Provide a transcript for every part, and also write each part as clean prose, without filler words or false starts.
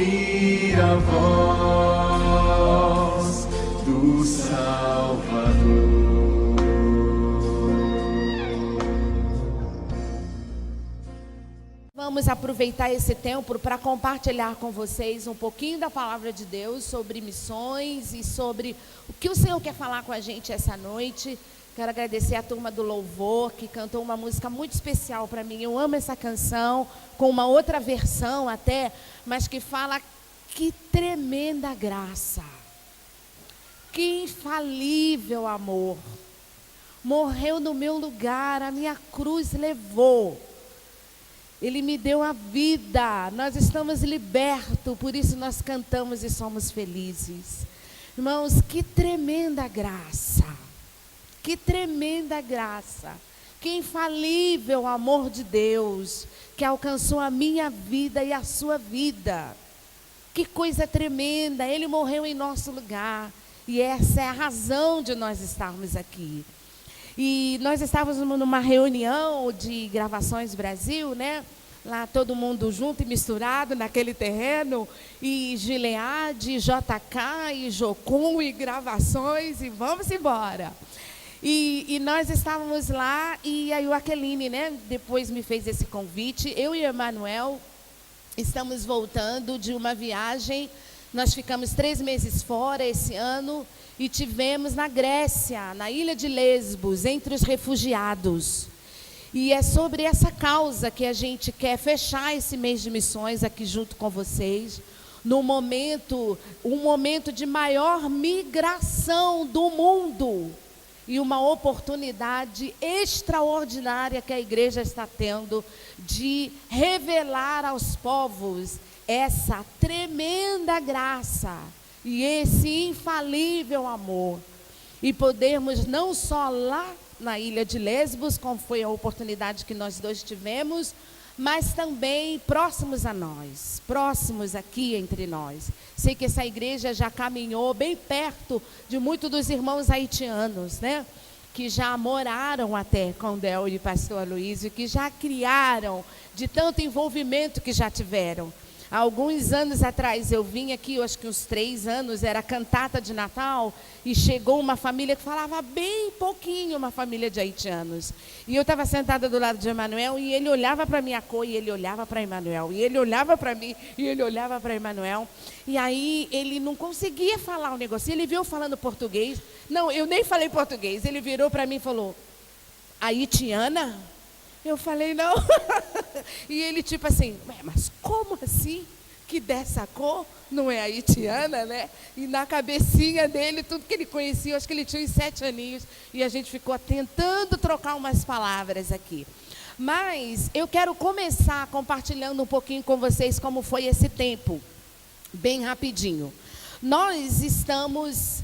ouvir a voz do Salvador. Vamos aproveitar esse tempo para compartilhar com vocês um pouquinho da palavra de Deus sobre missões e sobre o que o Senhor quer falar com a gente essa noite. Quero agradecer a turma do Louvor, que cantou uma música muito especial para mim. Eu amo essa canção, com uma outra versão até, mas que fala que tremenda graça, que infalível amor. Morreu no meu lugar, a minha cruz levou. Ele me deu a vida, nós estamos libertos, por isso nós cantamos e somos felizes. Irmãos, que tremenda graça, que tremenda graça, que infalível amor de Deus, que alcançou a minha vida e a sua vida. Que coisa tremenda, Ele morreu em nosso lugar, e essa é a razão de nós estarmos aqui. E nós estávamos numa reunião de Gravações Brasil, né? Lá todo mundo junto e misturado naquele terreno. E Gileade, JK, e Jocum, e Gravações, e vamos embora. E nós estávamos lá, e aí o Aqueline, né? Depois me fez esse convite. Eu e o Emanuel estamos voltando de uma viagem. Nós ficamos 3 meses fora esse ano. E tivemos na Grécia, na ilha de Lesbos, entre os refugiados. E é sobre essa causa que a gente quer fechar esse mês de missões aqui junto com vocês. Um momento de maior migração do mundo. E uma oportunidade extraordinária que a igreja está tendo de revelar aos povos essa tremenda graça. E esse infalível amor. E podermos não só lá na ilha de Lesbos, como foi a oportunidade que nós dois tivemos, mas também próximos a nós, próximos aqui entre nós. Sei que essa igreja já caminhou bem perto de muitos dos irmãos haitianos, né? Que já moraram até com Del e pastor Aloysio, que já criaram de tanto envolvimento que já tiveram. Há alguns anos atrás eu vim aqui, eu acho que uns 3 anos, era cantata de Natal, e chegou uma família que falava bem pouquinho, uma família de haitianos. E eu estava sentada do lado de Emanuel, e ele olhava para minha cor, e ele olhava para Emanuel, e ele olhava para mim, e ele olhava para Emanuel. E aí ele não conseguia falar o negócio, ele viu falando português. Não, eu nem falei português, ele virou para mim e falou, haitiana? Eu falei, não. E ele tipo assim, mas como assim? Que dessa cor não é haitiana, né? E na cabecinha dele, tudo que ele conhecia, eu acho que ele tinha uns 7 aninhos. E a gente ficou tentando trocar umas palavras aqui. Mas eu quero começar compartilhando um pouquinho com vocês como foi esse tempo. Bem rapidinho. Nós estamos...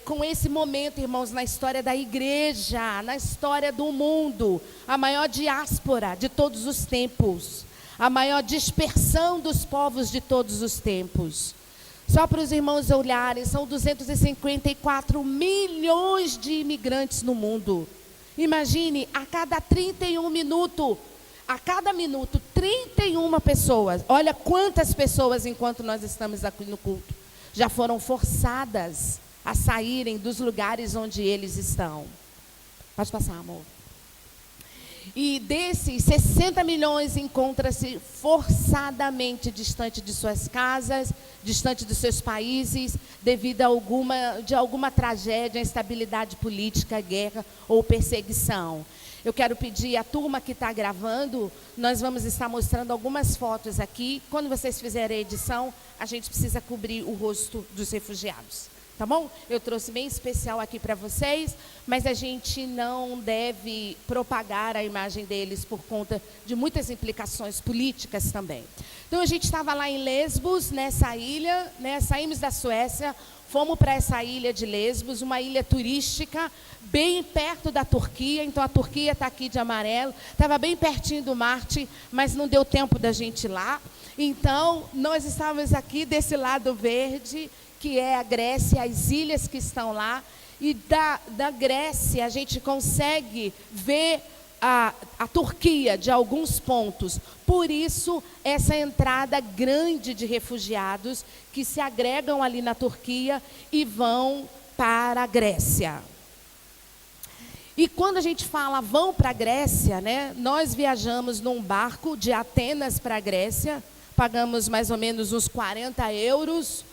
com esse momento, irmãos, na história da igreja, na história do mundo, a maior diáspora de todos os tempos, a maior dispersão dos povos de todos os tempos. Só para os irmãos olharem, são 254 milhões de imigrantes no mundo. Imagine, a cada 31 minutos, a cada minuto, 31 pessoas. Olha quantas pessoas, enquanto nós estamos aqui no culto, já foram forçadas a saírem dos lugares onde eles estão. Pode passar, amor. E desses, 60 milhões encontram-se forçadamente distante de suas casas, distante dos seus países, devido a alguma tragédia, instabilidade política, guerra ou perseguição. Eu quero pedir à turma que está gravando, nós vamos estar mostrando algumas fotos aqui. Quando vocês fizerem a edição, a gente precisa cobrir o rosto dos refugiados. Tá bom? Eu trouxe bem especial aqui para vocês, mas a gente não deve propagar a imagem deles por conta de muitas implicações políticas também. Então, a gente estava lá em Lesbos, nessa ilha, né? Saímos da Suécia, fomos para essa ilha de Lesbos, uma ilha turística, bem perto da Turquia. Então, a Turquia está aqui de amarelo, estava bem pertinho do Marte, mas não deu tempo da gente ir lá. Então, nós estávamos aqui desse lado verde, que é a Grécia, as ilhas que estão lá. E da Grécia a gente consegue ver a Turquia de alguns pontos. Por isso, essa entrada grande de refugiados que se agregam ali na Turquia e vão para a Grécia. E quando a gente fala vão para a Grécia, né, nós viajamos num barco de Atenas para a Grécia, pagamos mais ou menos uns 40 euros,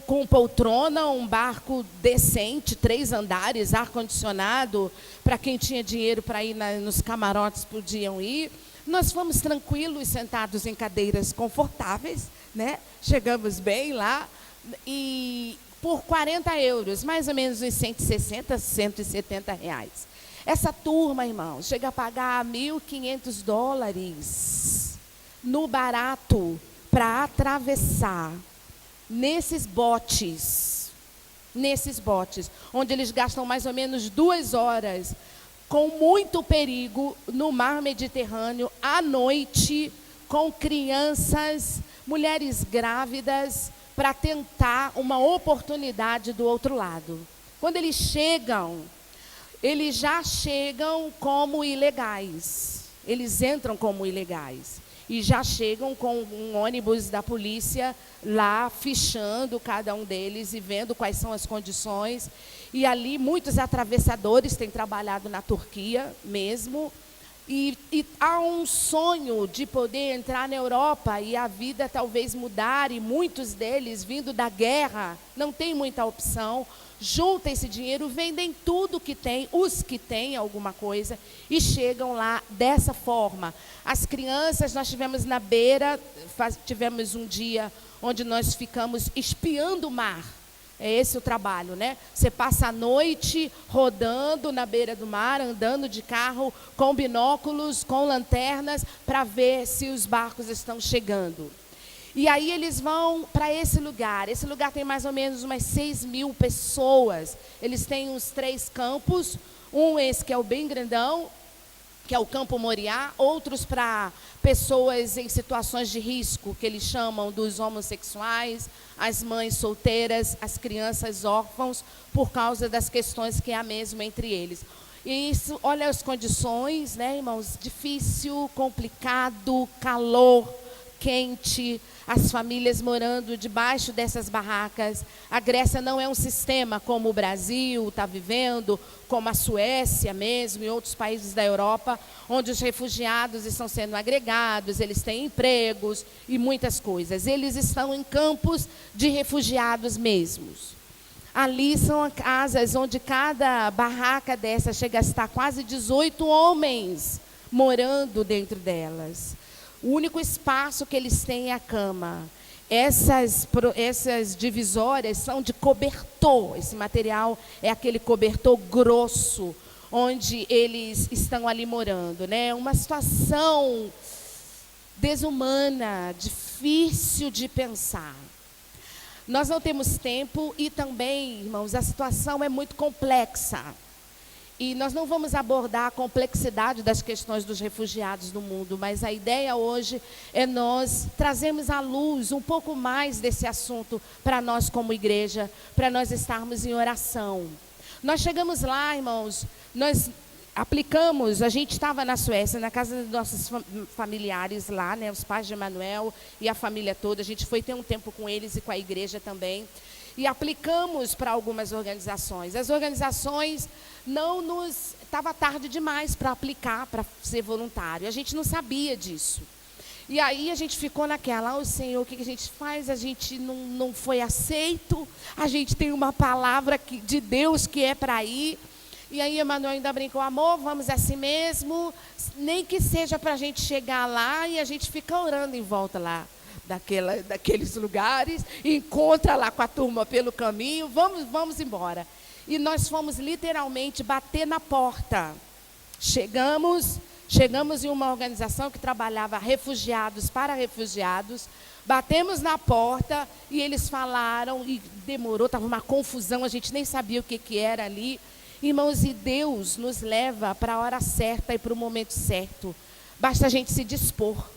com poltrona, um barco decente, 3 andares, ar-condicionado, para quem tinha dinheiro para ir nos camarotes podiam ir. Nós fomos tranquilos, sentados em cadeiras confortáveis, né? Chegamos bem lá, e por 40 euros, mais ou menos uns 160, 170 reais. Essa turma, irmão, chega a pagar $1.500 no barato para atravessar nesses botes, onde eles gastam mais ou menos 2 horas, com muito perigo, no mar Mediterrâneo, à noite, com crianças, mulheres grávidas, para tentar uma oportunidade do outro lado. Quando eles chegam, eles já chegam como ilegais, eles entram como ilegais. E já chegam com um ônibus da polícia lá, fichando cada um deles e vendo quais são as condições. E ali muitos atravessadores têm trabalhado na Turquia mesmo. E há um sonho de poder entrar na Europa e a vida talvez mudar. E muitos deles, vindo da guerra, não tem muita opção. Juntam esse dinheiro, vendem tudo que tem, os que têm alguma coisa, e chegam lá dessa forma. As crianças, nós tivemos na beira, tivemos um dia onde nós ficamos espiando o mar. É esse o trabalho, né? Você passa a noite rodando na beira do mar, andando de carro, com binóculos, com lanternas, para ver se os barcos estão chegando. E aí eles vão para esse lugar. Esse lugar tem mais ou menos umas 6.000 pessoas. Eles têm uns 3 campos. Esse que é o bem grandão, que é o Campo Moriá. Outros para pessoas em situações de risco, que eles chamam dos homossexuais, as mães solteiras, as crianças órfãos, por causa das questões que há mesmo entre eles. E isso, olha as condições, né, irmãos? Difícil, complicado, calor, quente, as famílias morando debaixo dessas barracas. A Grécia não é um sistema como o Brasil está vivendo, como a Suécia mesmo e outros países da Europa, onde os refugiados estão sendo agregados, eles têm empregos e muitas coisas. Eles estão em campos de refugiados mesmos. Ali são casas onde cada barraca dessa chega a estar quase 18 homens morando dentro delas. O único espaço que eles têm é a cama. Essas divisórias são de cobertor. Esse material é aquele cobertor grosso, onde eles estão ali morando, né? Uma situação desumana, difícil de pensar. Nós não temos tempo e também, irmãos, a situação é muito complexa. E nós não vamos abordar a complexidade das questões dos refugiados no mundo, mas a ideia hoje é nós trazermos à luz um pouco mais desse assunto para nós como igreja, para nós estarmos em oração. Nós chegamos lá, irmãos, nós aplicamos, a gente estava na Suécia, na casa dos nossos familiares lá, né, os pais de Emanuel e a família toda, a gente foi ter um tempo com eles e com a igreja também. E aplicamos para algumas organizações. As organizações não nos... Estava tarde demais para aplicar, para ser voluntário. A gente não sabia disso. E aí a gente ficou naquela, oh, Senhor, o que a gente faz? A gente não foi aceito. A gente tem uma palavra de Deus que é para ir. E aí Emanuel ainda brincou, amor, vamos assim mesmo. Nem que seja para a gente chegar lá e a gente fica orando em volta lá. Daqueles lugares, encontra lá com a turma pelo caminho, vamos embora. E nós fomos literalmente bater na porta. Chegamos em uma organização que trabalhava refugiados para refugiados, batemos na porta e eles falaram, e demorou, estava uma confusão, a gente nem sabia o que era ali. Irmãos, e Deus nos leva para a hora certa e para o momento certo. Basta a gente se dispor.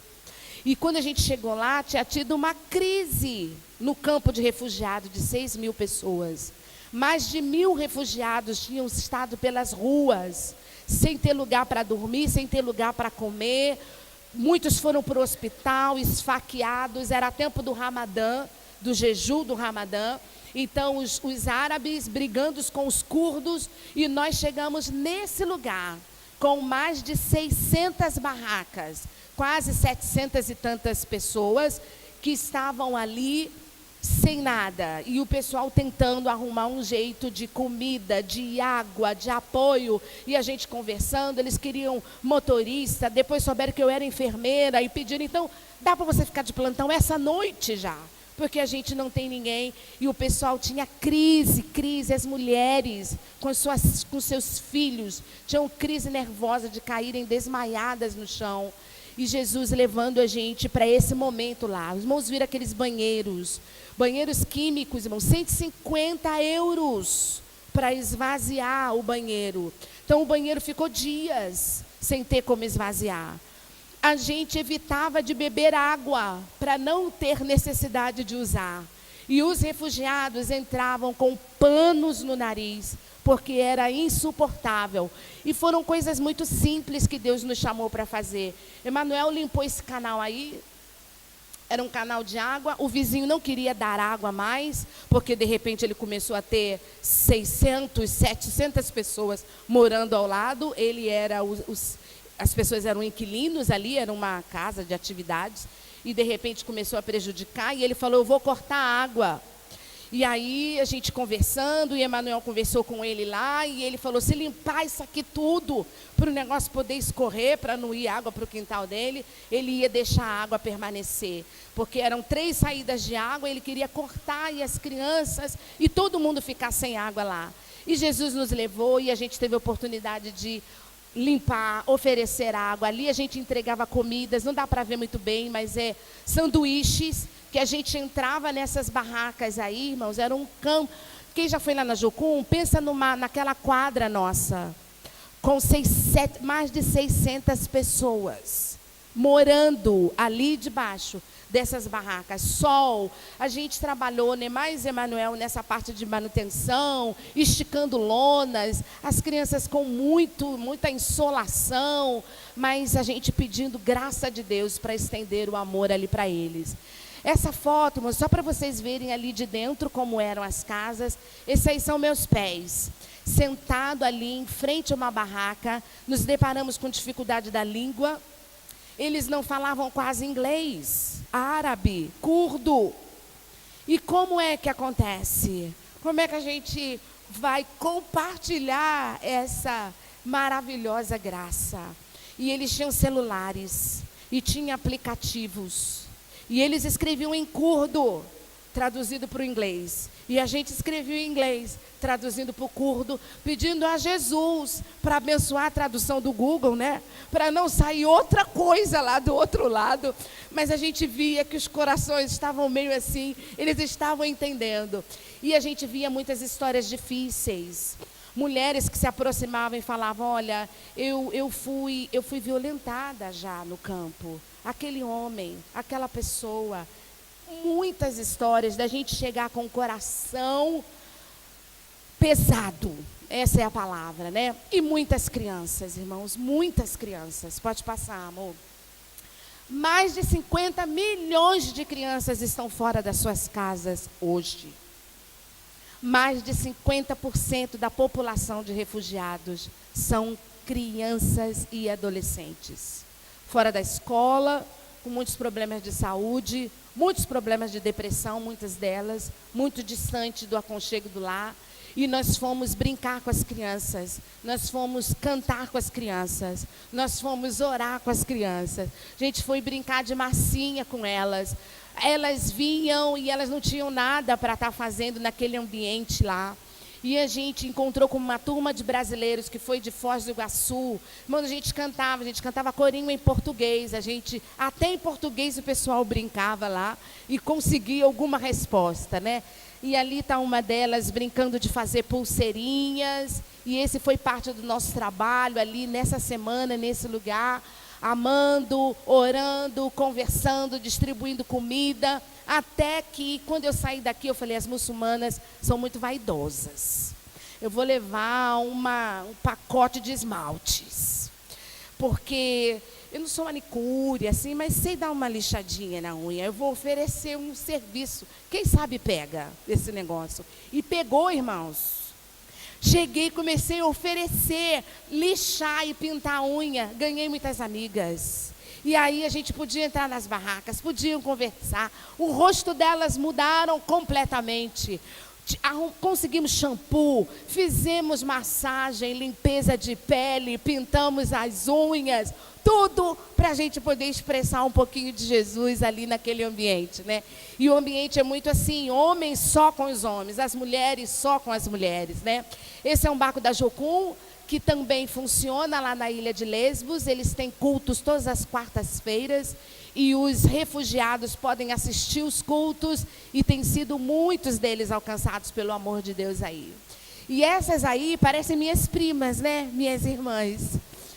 E quando a gente chegou lá, tinha tido uma crise no campo de refugiados de 6.000 pessoas. Mais de 1.000 refugiados tinham estado pelas ruas, sem ter lugar para dormir, sem ter lugar para comer. Muitos foram para o hospital, esfaqueados. Era tempo do Ramadã, do jejum do Ramadã. Então, os árabes brigando com os curdos, e nós chegamos nesse lugar com mais de 600 barracas, quase 700 e tantas pessoas que estavam ali sem nada. E o pessoal tentando arrumar um jeito de comida, de água, de apoio. E a gente conversando, eles queriam motorista, depois souberam que eu era enfermeira e pediram, então, dá para você ficar de plantão essa noite já? Porque a gente não tem ninguém. E o pessoal tinha crise, as mulheres com seus filhos tinham crise nervosa de caírem desmaiadas no chão. E Jesus levando a gente para esse momento lá. Os irmãos viram aqueles banheiros químicos, irmãos, 150 euros para esvaziar o banheiro. Então o banheiro ficou dias sem ter como esvaziar. A gente evitava de beber água para não ter necessidade de usar. E os refugiados entravam com panos no nariz, porque era insuportável. E foram coisas muito simples que Deus nos chamou para fazer. Emanuel limpou esse canal aí. Era um canal de água. O vizinho não queria dar água mais, porque de repente ele começou a ter 600, 700 pessoas morando ao lado. Ele era as pessoas eram inquilinos ali, era uma casa de atividades, e de repente começou a prejudicar, e ele falou, eu vou cortar a água. E aí a gente conversando, e Emanuel conversou com ele lá, e ele falou, se limpar isso aqui tudo, para o negócio poder escorrer, para não ir água para o quintal dele, ele ia deixar a água permanecer, porque eram 3 saídas de água, ele queria cortar, e as crianças, e todo mundo ficar sem água lá. E Jesus nos levou, e a gente teve a oportunidade de limpar, oferecer água. Ali a gente entregava comidas, não dá para ver muito bem, mas sanduíches, que a gente entrava nessas barracas aí, irmãos, era um campo. Quem já foi lá na Jocum, pensa naquela quadra nossa, com mais de 600 pessoas, morando ali debaixo dessas barracas. Sol, a gente trabalhou, né, mais Emanuel nessa parte de manutenção, esticando lonas, as crianças com muita insolação, mas a gente pedindo graça de Deus para estender o amor ali para eles. Essa foto, irmãos, só para vocês verem ali de dentro como eram as casas. Esses aí são meus pés. Sentado ali em frente a uma barraca, nos deparamos com dificuldade da língua. Eles não falavam quase inglês, árabe, curdo. E como é que acontece? Como é que a gente vai compartilhar essa maravilhosa graça? E eles tinham celulares e tinham aplicativos. E eles escreviam em curdo, traduzido para o inglês. E a gente escrevia em inglês, traduzindo para o curdo, pedindo a Jesus para abençoar a tradução do Google, né? Para não sair outra coisa lá do outro lado. Mas a gente via que os corações estavam meio assim, eles estavam entendendo. E a gente via muitas histórias difíceis. Mulheres que se aproximavam e falavam, olha, eu fui violentada já no campo. Aquele homem, aquela pessoa. Muitas histórias da gente chegar com o coração pesado. Essa é a palavra, né? E muitas crianças, irmãos, muitas crianças. Pode passar, amor. Mais de 50 milhões de crianças estão fora das suas casas hoje. Mais de 50% da população de refugiados são crianças e adolescentes. Fora da escola, com muitos problemas de saúde, muitos problemas de depressão, muitas delas, muito distante do aconchego do lar. E nós fomos brincar com as crianças, nós fomos cantar com as crianças, nós fomos orar com as crianças. A gente foi brincar de massinha com elas. Elas vinham e elas não tinham nada para estar fazendo naquele ambiente lá. E a gente encontrou com uma turma de brasileiros que foi de Foz do Iguaçu. Mano, a gente cantava corinho em português. Até em português o pessoal brincava lá e conseguia alguma resposta, né? E ali está uma delas brincando de fazer pulseirinhas. E esse foi parte do nosso trabalho ali nessa semana, nesse lugar. Amando, orando, conversando, distribuindo comida. Até que, quando eu saí daqui, eu falei, as muçulmanas são muito vaidosas. Eu vou levar um pacote de esmaltes. Porque eu não sou manicure, assim, mas sei dar uma lixadinha na unha. Eu vou oferecer um serviço. Quem sabe pega esse negócio. E pegou, irmãos. Cheguei, comecei a oferecer, lixar e pintar a unha. Ganhei muitas amigas. E aí a gente podia entrar nas barracas, podiam conversar. O rosto delas mudaram completamente. Conseguimos shampoo, fizemos massagem, limpeza de pele, pintamos as unhas, tudo para a gente poder expressar um pouquinho de Jesus ali naquele ambiente, né? E o ambiente é muito assim, homens só com os homens, as mulheres só com as mulheres, né? Esse é um barco da Jocum, que também funciona lá na ilha de Lesbos. Eles têm cultos todas as quartas-feiras e os refugiados podem assistir os cultos e tem sido muitos deles alcançados pelo amor de Deus aí. E essas aí parecem minhas primas, né? Minhas irmãs.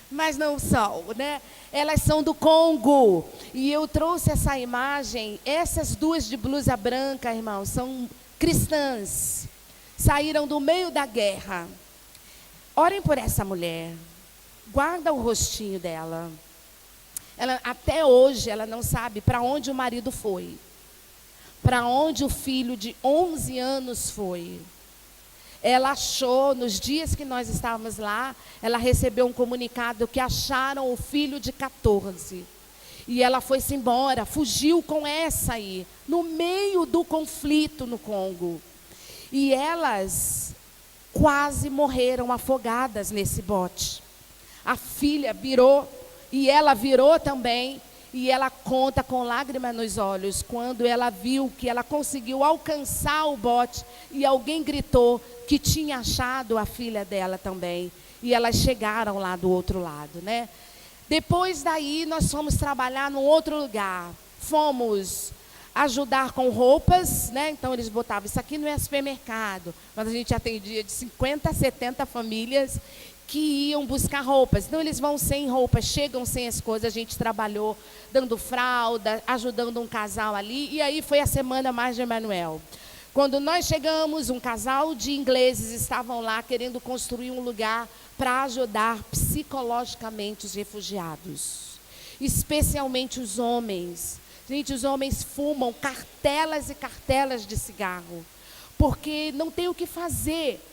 Mas não são, né? Elas são do Congo. E eu trouxe essa imagem. Essas duas de blusa branca, irmãos, são cristãs. Saíram do meio da guerra. Orem por essa mulher. Guarda o rostinho dela. Ela, até hoje, ela não sabe para onde o marido foi. Para onde o filho de 11 anos foi. Ela achou, nos dias que nós estávamos lá, ela recebeu um comunicado que acharam o filho de 14. E ela foi-se embora, fugiu com essa aí, no meio do conflito no Congo. E elas quase morreram afogadas nesse bote. A filha virou, e ela virou também, e ela conta com lágrima nos olhos, quando ela viu que ela conseguiu alcançar o bote, e alguém gritou que tinha achado a filha dela também. E elas chegaram lá do outro lado, né? Depois daí, nós fomos trabalhar num outro lugar. Fomos ajudar com roupas, né? Então eles botavam, isso aqui não é supermercado, mas a gente atendia de 50 a 70 famílias que iam buscar roupas. Então eles vão sem roupa, chegam sem as coisas. A gente trabalhou dando fralda, ajudando um casal ali, e aí foi a semana mais de Emanuel. Quando nós chegamos, um casal de ingleses estavam lá querendo construir um lugar para ajudar psicologicamente os refugiados, especialmente os homens. Gente, os homens fumam cartelas e cartelas de cigarro, porque não tem o que fazer.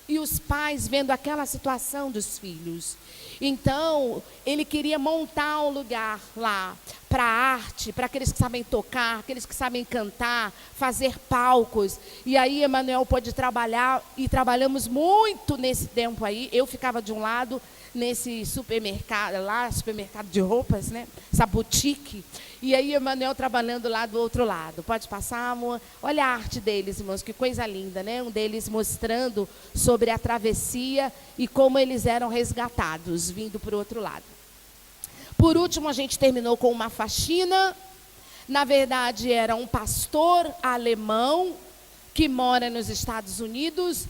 E os pais vendo aquela situação dos filhos. Então, ele queria montar um lugar lá para arte, para aqueles que sabem tocar, aqueles que sabem cantar, fazer palcos. E aí, Emanuel pôde trabalhar, e trabalhamos muito nesse tempo aí. Eu ficava de um lado, nesse supermercado lá, supermercado de roupas, né? Essa boutique. E aí, Emanuel trabalhando lá do outro lado. Pode passar, amor? Olha a arte deles, irmãos, que coisa linda, né? Um deles mostrando sobre a travessia e como eles eram resgatados, vindo para o outro lado. Por último, a gente terminou com uma faxina. Na verdade, era um pastor alemão que mora nos Estados Unidos.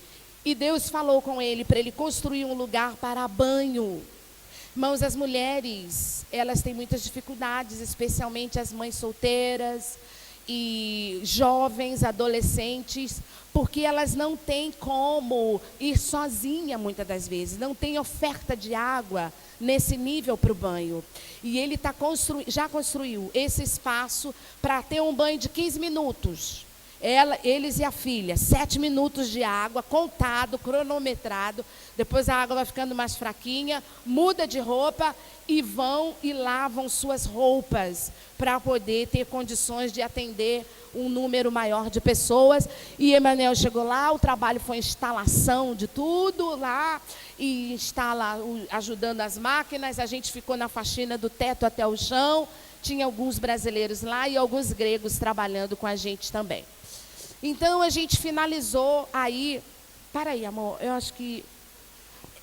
E Deus falou com ele para ele construir um lugar para banho. Irmãos, as mulheres, elas têm muitas dificuldades, especialmente as mães solteiras e jovens, adolescentes, porque elas não têm como ir sozinha muitas das vezes, não tem oferta de água nesse nível para o banho. E ele já construiu esse espaço para ter um banho de 15 minutos. Eles e a filha, 7 minutos de água, contado, cronometrado. Depois a água vai ficando mais fraquinha, muda de roupa e vão e lavam suas roupas para poder ter condições de atender um número maior de pessoas. E Emanuel chegou lá, o trabalho foi instalação de tudo lá, e ajudando as máquinas. A gente ficou na faxina do teto até o chão. Tinha alguns brasileiros lá e alguns gregos trabalhando com a gente também. Então, a gente finalizou aí... Para aí, amor, eu acho que...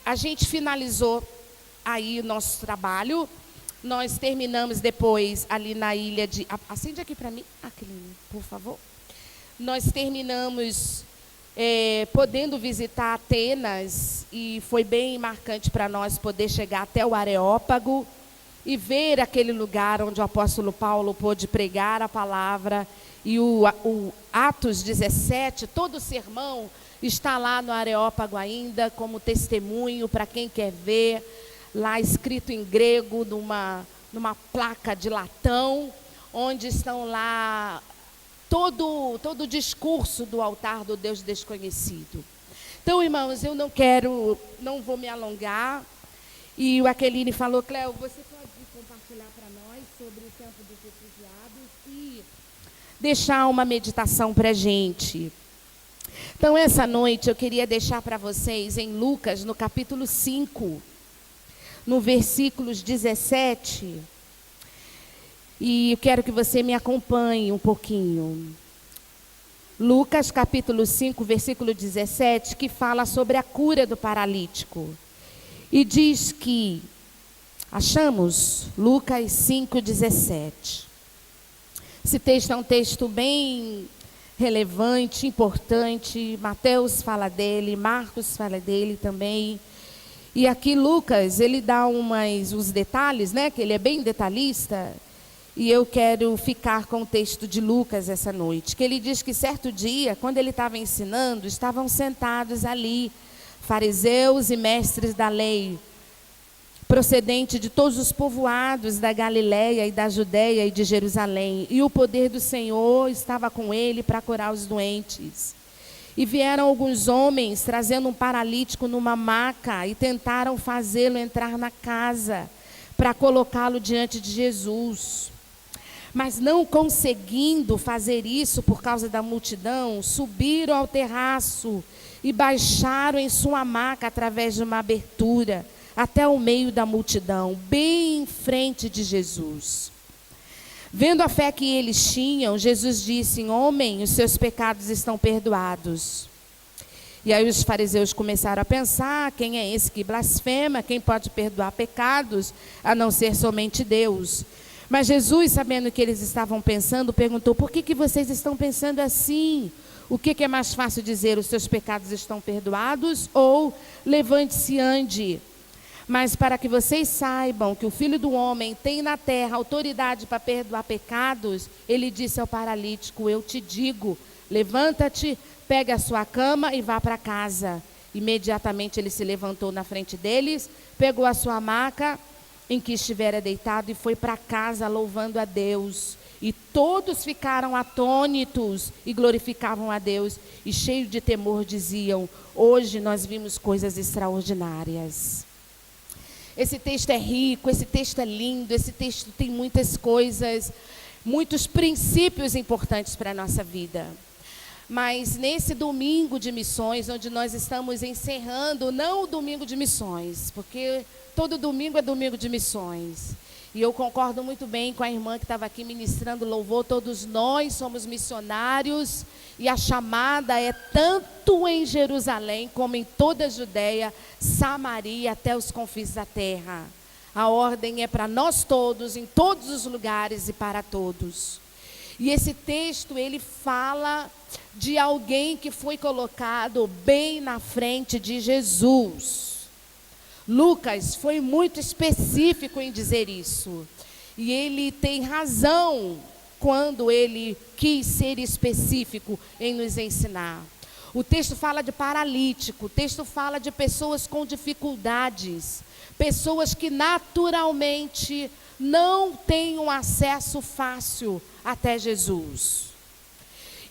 A gente finalizou aí o nosso trabalho. Nós terminamos depois ali na ilha de... Acende aqui para mim, Aquilino, por favor. Nós terminamos podendo visitar Atenas, e foi bem marcante para nós poder chegar até o Areópago. e ver aquele lugar onde o apóstolo Paulo pôde pregar a palavra. E o Atos 17, todo o sermão está lá no Areópago ainda, como testemunho para quem quer ver, lá escrito em grego, numa placa de latão, onde estão lá todo o discurso do altar do Deus desconhecido. Então, irmãos, eu não vou me alongar. E o Aqueline falou: Cléo, você pode compartilhar para nós sobre o tempo dos refugiados e deixar uma meditação para a gente. Então, essa noite eu queria deixar para vocês em Lucas, no capítulo 5, no versículos 17. E eu quero que você me acompanhe um pouquinho. Lucas, capítulo 5, versículo 17, que fala sobre a cura do paralítico. E diz que, achamos? Lucas 5, 17. Esse texto é um texto bem relevante, importante. Mateus fala dele, Marcos fala dele também. E aqui Lucas, ele dá uns detalhes, né? Que ele é bem detalhista. E eu quero ficar com o texto de Lucas essa noite. Que ele diz que certo dia, quando ele estava ensinando, estavam sentados ali fariseus e mestres da lei, procedente de todos os povoados da Galiléia e da Judéia e de Jerusalém. E o poder do Senhor estava com ele para curar os doentes. E vieram alguns homens trazendo um paralítico numa maca e tentaram fazê-lo entrar na casa para colocá-lo diante de Jesus. Mas não conseguindo fazer isso por causa da multidão, subiram ao terraço e baixaram em sua maca através de uma abertura até o meio da multidão, bem em frente de Jesus. Vendo a fé que eles tinham, Jesus disse: homem, os seus pecados estão perdoados. E aí os fariseus começaram a pensar: quem é esse que blasfema? Quem pode perdoar pecados a não ser somente Deus? Mas Jesus, sabendo o que eles estavam pensando, perguntou: por que vocês estão pensando assim? O que é mais fácil dizer: os seus pecados estão perdoados, ou levante-se e ande? Mas para que vocês saibam que o Filho do Homem tem na terra autoridade para perdoar pecados, ele disse ao paralítico: eu te digo, levanta-te, pegue a sua cama e vá para casa. Imediatamente ele se levantou na frente deles, pegou a sua maca em que estivera deitado e foi para casa louvando a Deus. E todos ficaram atônitos e glorificavam a Deus. E cheios de temor diziam: hoje nós vimos coisas extraordinárias. Esse texto é rico, esse texto é lindo, esse texto tem muitas coisas, muitos princípios importantes para a nossa vida. Mas nesse domingo de missões, onde nós estamos encerrando, não o domingo de missões, porque todo domingo é domingo de missões. E eu concordo muito bem com a irmã que estava aqui ministrando louvor. Todos nós somos missionários e a chamada é tanto em Jerusalém como em toda a Judéia, Samaria, até os confins da terra. A ordem é para nós todos, em todos os lugares e para todos. E esse texto, ele fala de alguém que foi colocado bem na frente de Jesus. Lucas foi muito específico em dizer isso. E ele tem razão quando ele quis ser específico em nos ensinar. O texto fala de paralítico, o texto fala de pessoas com dificuldades, pessoas que naturalmente não têm um acesso fácil até Jesus.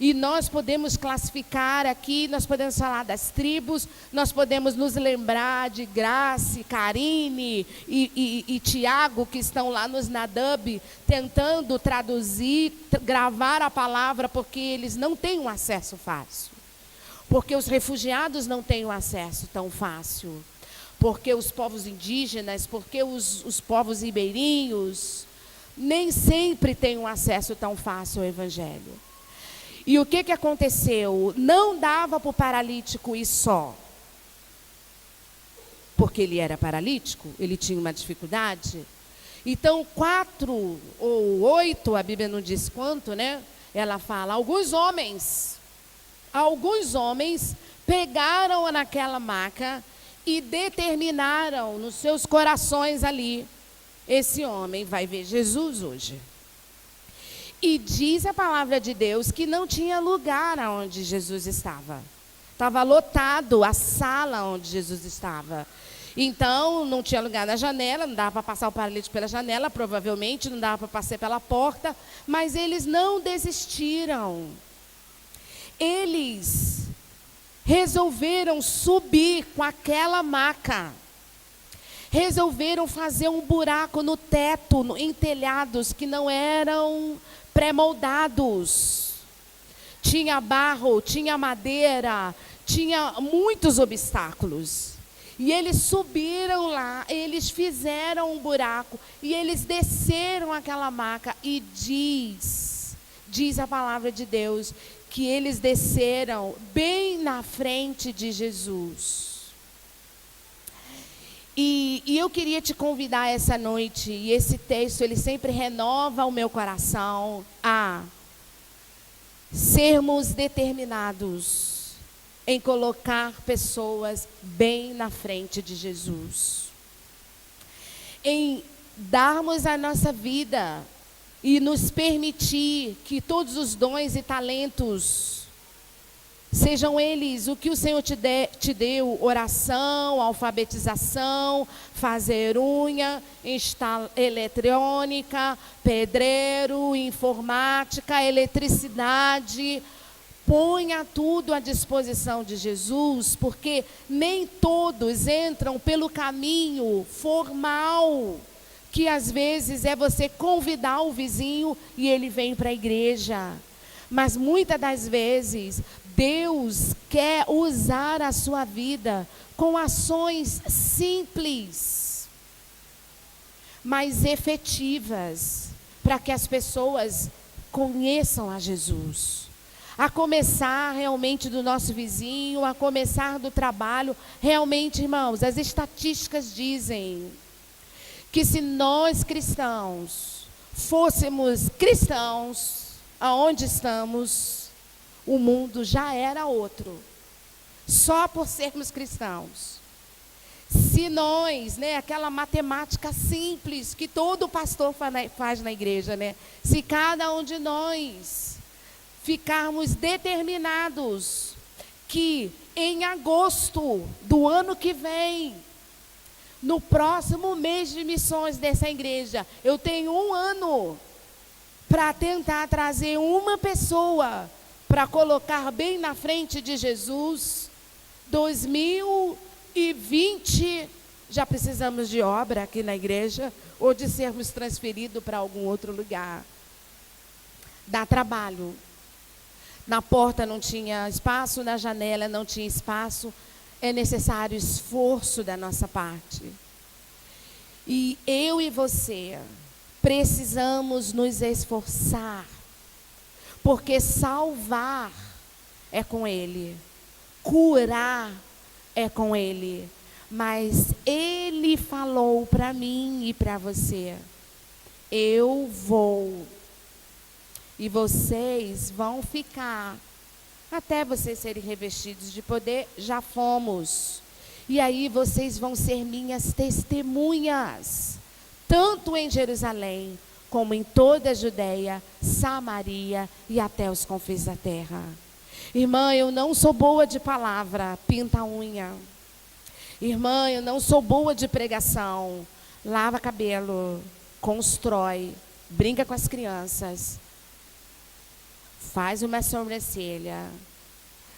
E nós podemos classificar aqui, nós podemos falar das tribos, nós podemos nos lembrar de Grace, Karine e Tiago, que estão lá nos Nadab, tentando traduzir, gravar a palavra, porque eles não têm um acesso fácil. Porque os refugiados não têm um acesso tão fácil. Porque os povos indígenas, porque os povos ribeirinhos, nem sempre têm um acesso tão fácil ao Evangelho. E o que aconteceu? Não dava para o paralítico ir só. Porque ele era paralítico, ele tinha uma dificuldade. Então, 4 ou 8, a Bíblia não diz quanto, né? Ela fala, alguns homens pegaram naquela maca e determinaram nos seus corações ali esse homem vai ver Jesus hoje. E diz a palavra de Deus que não tinha lugar onde Jesus estava. Estava lotado a sala onde Jesus estava. Então, não tinha lugar na janela, não dava para passar o paralítico pela janela, provavelmente, não dava para passar pela porta, mas eles não desistiram. Eles resolveram subir com aquela maca. Resolveram fazer um buraco no teto, em telhados que não eram pré-moldados. Tinha barro, tinha madeira, tinha muitos obstáculos. E eles subiram lá, eles fizeram um buraco e eles desceram aquela maca. E diz a palavra de Deus, que eles desceram bem na frente de Jesus. E eu queria te convidar essa noite, e esse texto, ele sempre renova o meu coração a sermos determinados em colocar pessoas bem na frente de Jesus. Em darmos a nossa vida e nos permitir que todos os dons e talentos, sejam eles o que o Senhor te deu, oração, alfabetização, fazer unha, eletrônica, pedreiro, informática, eletricidade. Ponha tudo à disposição de Jesus, porque nem todos entram pelo caminho formal, que às vezes é você convidar o vizinho e ele vem para a igreja. Mas muitas das vezes, Deus quer usar a sua vida com ações simples, mas efetivas, para que as pessoas conheçam a Jesus. A começar realmente do nosso vizinho, a começar do trabalho. Realmente, irmãos, as estatísticas dizem que se nós cristãos fôssemos cristãos aonde estamos, o mundo já era outro, só por sermos cristãos. Se nós, aquela matemática simples que todo pastor faz na igreja, se cada um de nós ficarmos determinados que em agosto do ano que vem, no próximo mês de missões dessa igreja, eu tenho 1 ano para tentar trazer uma pessoa para colocar bem na frente de Jesus. 2020, já precisamos de obra aqui na igreja, ou de sermos transferidos para algum outro lugar. Dá trabalho. Na porta não tinha espaço, na janela não tinha espaço. É necessário esforço da nossa parte. E eu e você precisamos nos esforçar, porque salvar é com Ele, curar é com Ele. Mas Ele falou para mim e para você: eu vou. E vocês vão ficar até vocês serem revestidos de poder. Já fomos. E aí vocês vão ser minhas testemunhas, tanto em Jerusalém, como em toda a Judeia, Samaria e até os confins da terra. Irmã, eu não sou boa de palavra, pinta a unha. Irmã, eu não sou boa de pregação, lava cabelo, constrói, brinca com as crianças, faz uma sobrancelha,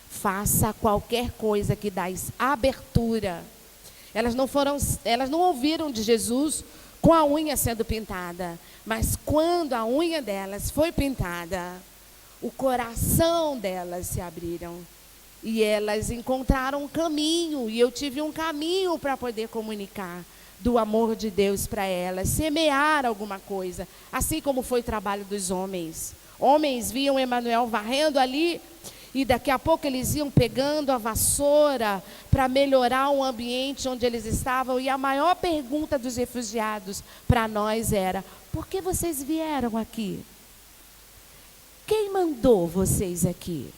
faça qualquer coisa que dá abertura. Elas não ouviram de Jesus com a unha sendo pintada, mas quando a unha delas foi pintada, o coração delas se abriram e elas encontraram um caminho, e eu tive um caminho para poder comunicar do amor de Deus para elas, semear alguma coisa, assim como foi o trabalho dos homens. Homens viam Emanuel varrendo ali, e daqui a pouco eles iam pegando a vassoura para melhorar o ambiente onde eles estavam. E a maior pergunta dos refugiados para nós era: por que vocês vieram aqui? Quem mandou vocês aqui?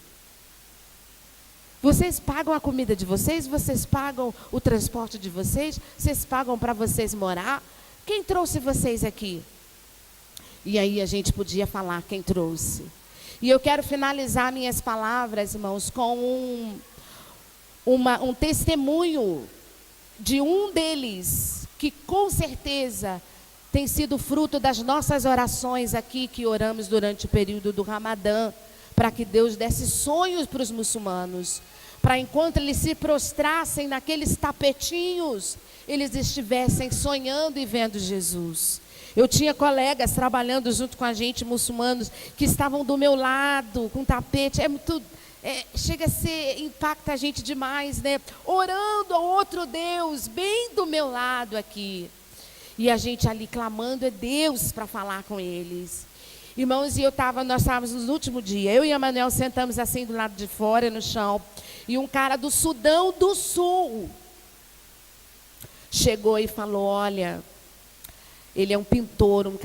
Vocês pagam a comida de vocês? Vocês pagam o transporte de vocês? Vocês pagam para vocês morar? quem trouxe vocês aqui? E aí a gente podia falar quem trouxe. E eu quero finalizar minhas palavras, irmãos, com um testemunho de um deles, que com certeza tem sido fruto das nossas orações aqui, que oramos durante o período do Ramadã, para que Deus desse sonhos para os muçulmanos, para enquanto eles se prostrassem naqueles tapetinhos, eles estivessem sonhando e vendo Jesus. Eu tinha colegas trabalhando junto com a gente, muçulmanos, que estavam do meu lado, com tapete. Chega a ser, impacta a gente demais, né? Orando a outro Deus, bem do meu lado aqui. E a gente ali clamando a Deus para falar com eles. Irmãos, nós estávamos no último dia. Eu e a Manuel sentamos assim do lado de fora, no chão. E um cara do Sudão do Sul chegou e falou, olha... Ele é um pintor, um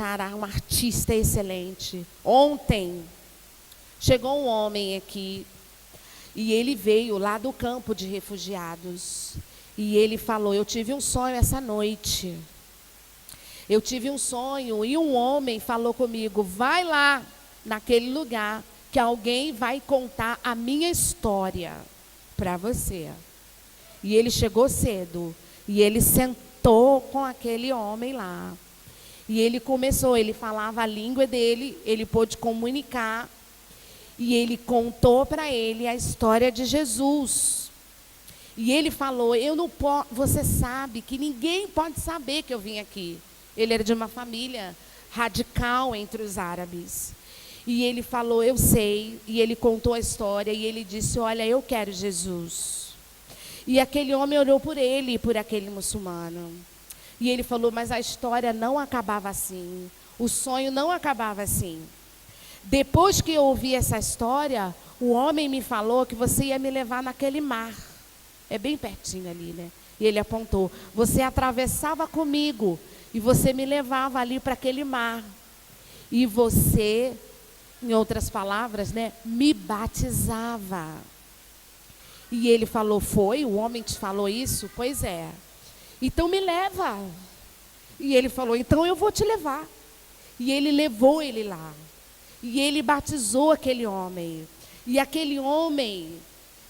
artista excelente. Ontem, chegou um homem aqui, e ele veio lá do campo de refugiados. E ele falou, eu tive um sonho essa noite. Eu tive um sonho, e um homem falou comigo, vai lá, naquele lugar, que alguém vai contar a minha história para você. E ele chegou cedo, e ele sentou com aquele homem lá. E ele falava a língua dele, ele pôde comunicar. E ele contou para ele a história de Jesus. E ele falou, você sabe que ninguém pode saber que eu vim aqui. Ele era de uma família radical entre os árabes. E ele falou, eu sei. E ele contou a história e ele disse, olha, eu quero Jesus. E aquele homem orou por ele e por aquele muçulmano. E ele falou, mas a história não acabava assim. O sonho não acabava assim. Depois que eu ouvi essa história, o homem me falou que você ia me levar naquele mar. É bem pertinho ali, né? E ele apontou, você atravessava comigo e você me levava ali para aquele mar. E você, em outras palavras, né, me batizava. E ele falou, o homem te falou isso? Pois é. Então me leva. E ele falou, então eu vou te levar. E ele levou ele lá. E ele batizou aquele homem. E aquele homem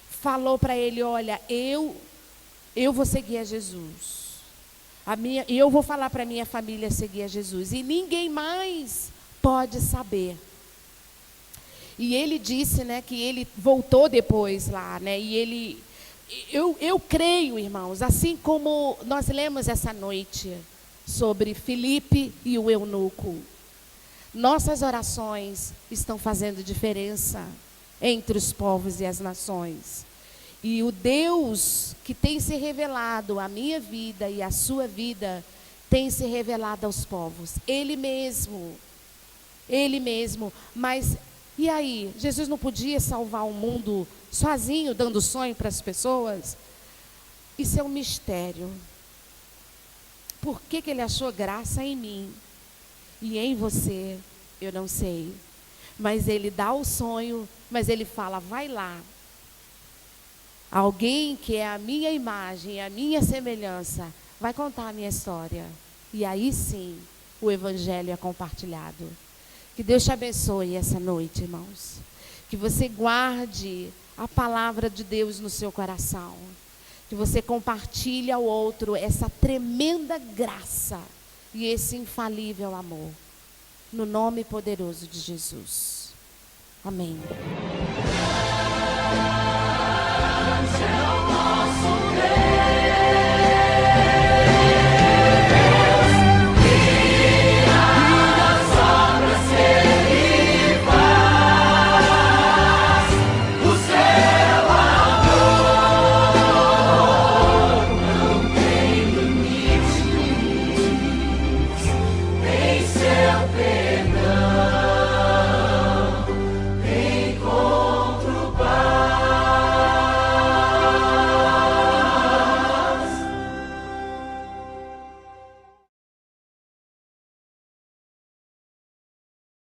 falou para ele, olha, eu vou seguir a Jesus. Eu vou falar para a minha família seguir a Jesus. E ninguém mais pode saber. E ele disse, né, que ele voltou depois lá, né, e ele... Eu creio, irmãos, assim como nós lemos essa noite sobre Filipe e o eunuco, nossas orações estão fazendo diferença entre os povos e as nações. E o Deus que tem se revelado à minha vida e à sua vida, tem se revelado aos povos. Ele mesmo. Mas, e aí? Jesus não podia salvar o mundo sozinho, dando sonho para as pessoas? Isso é um mistério. Por que ele achou graça em mim e em você? Eu não sei. Mas ele dá o sonho, mas ele fala, vai lá. Alguém que é a minha imagem, a minha semelhança, vai contar a minha história. E aí sim, o evangelho é compartilhado. Que Deus te abençoe essa noite, irmãos. Que você guarde a palavra de Deus no seu coração. Que você compartilhe ao outro essa tremenda graça e esse infalível amor. No nome poderoso de Jesus. Amém.